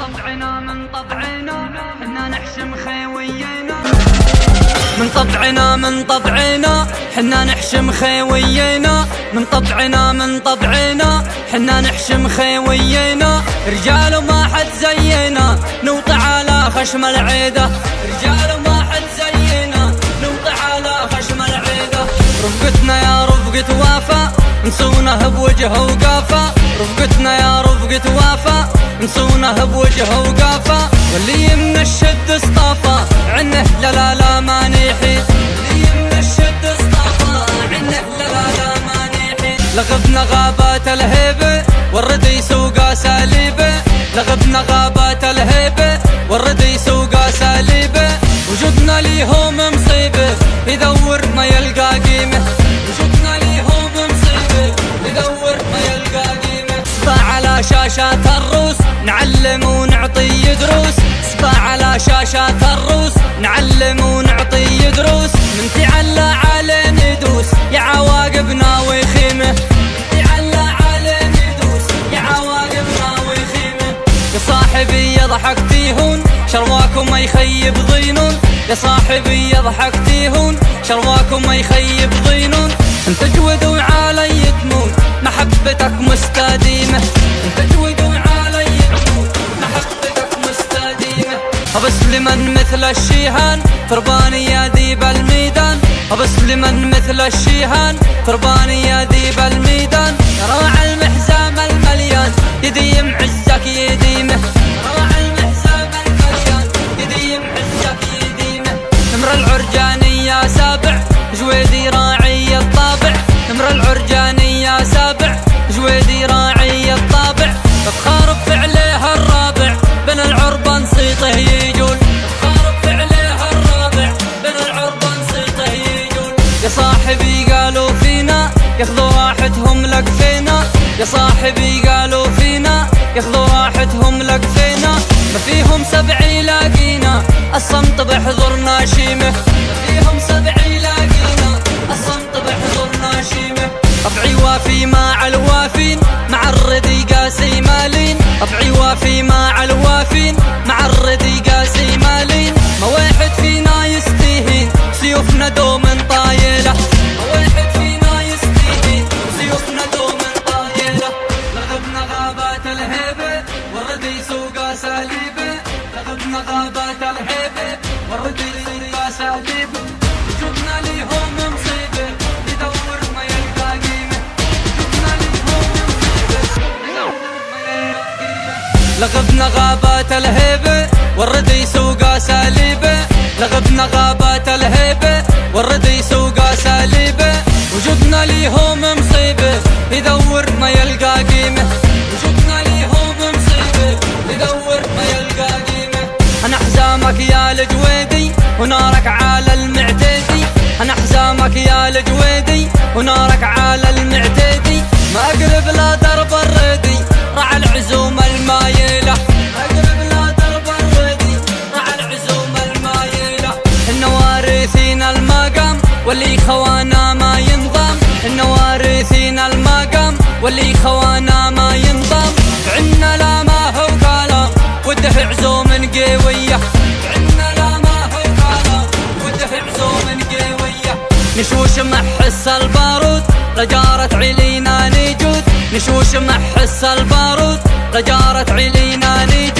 طبعنا حنا نحشم خيوينا، من طبعنا حنا نحشم خيوينا، من طبعنا حنا نحشم خيوينا. رجال وما حد زينا نوطي على خشم العيدة، رجال وما حد زينا نوطي على خشم العيدة. رفقتنا يا رفقة وافا نسونه بوجه وقافا، رفقتنا يا رفقة وافا نسونه بوجه وقافا. واللي من الشد اصطافى عنه لا ما نيحي، واللي من الشد اصطافى عنه لا ما نيحي. لغبنا غابات الهيبة والرد يسوق اساليبه، لغبنا غابات الهيبة والرد يسوق اساليبه. وجودنا ليهم مصيبه يدور ما يلقى قيمه، وجودنا ليهم مصيبه يدور ما يلقى قيمه. صباح على شاشات الروس نعلم ونعطي دروس، صباح على شاشات الروس نعلم ونعطي دروس. من تعلى علينا يدوس يا عواقبنا ويخيمه، من تعلى علينا يدوس يا عواقبنا ويخيمه. يا صاحبي يضحك تيهون شرواكم ما يخيب ظنون، يا صاحبي يضحك تيهون شرواكم ما يخيب ظنون. انت جود وعلي تمون محبتك مستديمة، انت جود وعلي تمون محبتك مستديمة. بس لمن مثل الشيهان ترباني يا ديب الميدان، بس لمن مثل الشيهان ترباني يا ديب الميدان. راعى المحزام المليان يديم عزك يديمه، راعى المحزام المليان يديم عزك يديمه. نمر العرجاني يا سابع جويدي راعي الطابع، نمر العرجاني يا سابع جويدي راعي الطابع. بتخارب فعليه الرابع بين العربان صيته يجول، بتخارب فعليه الرابع بين العربان صيته يجول. يا صاحبي قالوا فينا ياخذوا راحتهم لقفينا، يا صاحبي قالوا فينا ياخذوا راحتهم لقفينا. ما فيهم سبع يلاقينا الصمت بحضرنا شيمه، ما فيهم سبع يلاقينا الصمت بحضرنا شيمه. طبعي وافي مع الوافين مع الردي قاسي مالين، طبعي وافي مع الوافين مع الردي قاسي مالين. ما واحد فينا يستهين سيوفنا دوم طايله، ما واحد فينا يستهين سيوفنا دوم طايله. لغبنا غابات الهيبه والردي يسوق اساليبه، لغبنا غابات الهيبه والردي يسوق اساليبه. وجودنا ليهم مصيبه يدور ما يلقى قيمه، وجودنا ليهم مصيبه يدور ما يلقى قيمه. لغبنا غابات الهيبه والردي يسوق اساليبه، لغبنا غابات الهيبه والردي يسوق اساليبه. وجودنا ليهم مصيبه يدور ما يلقى قيمه، وجودنا ليهم مصيبه يدور ما يلقى قيمه. انا حزامك يا الجويدي ونارك على المعتدي، انا حزامك يا الجويدي ونارك على المعتدي. ما اقرب لا درب الردي رعى العزوم المايله، ما اقرب لا درب الردي رعى العزوم المايله. إن وارثين المقام واللي خوانا ما ينضم، إن وارثين المقام واللي خوانا ما ينضم. عنا لا ما هو كلام وده عزوم قويه، عنا لا ما هو كلام وده عزوم قويه. نشوش محس البارود رجارة علينا نجود، نشوش محس البارود رجارة علينا نجود.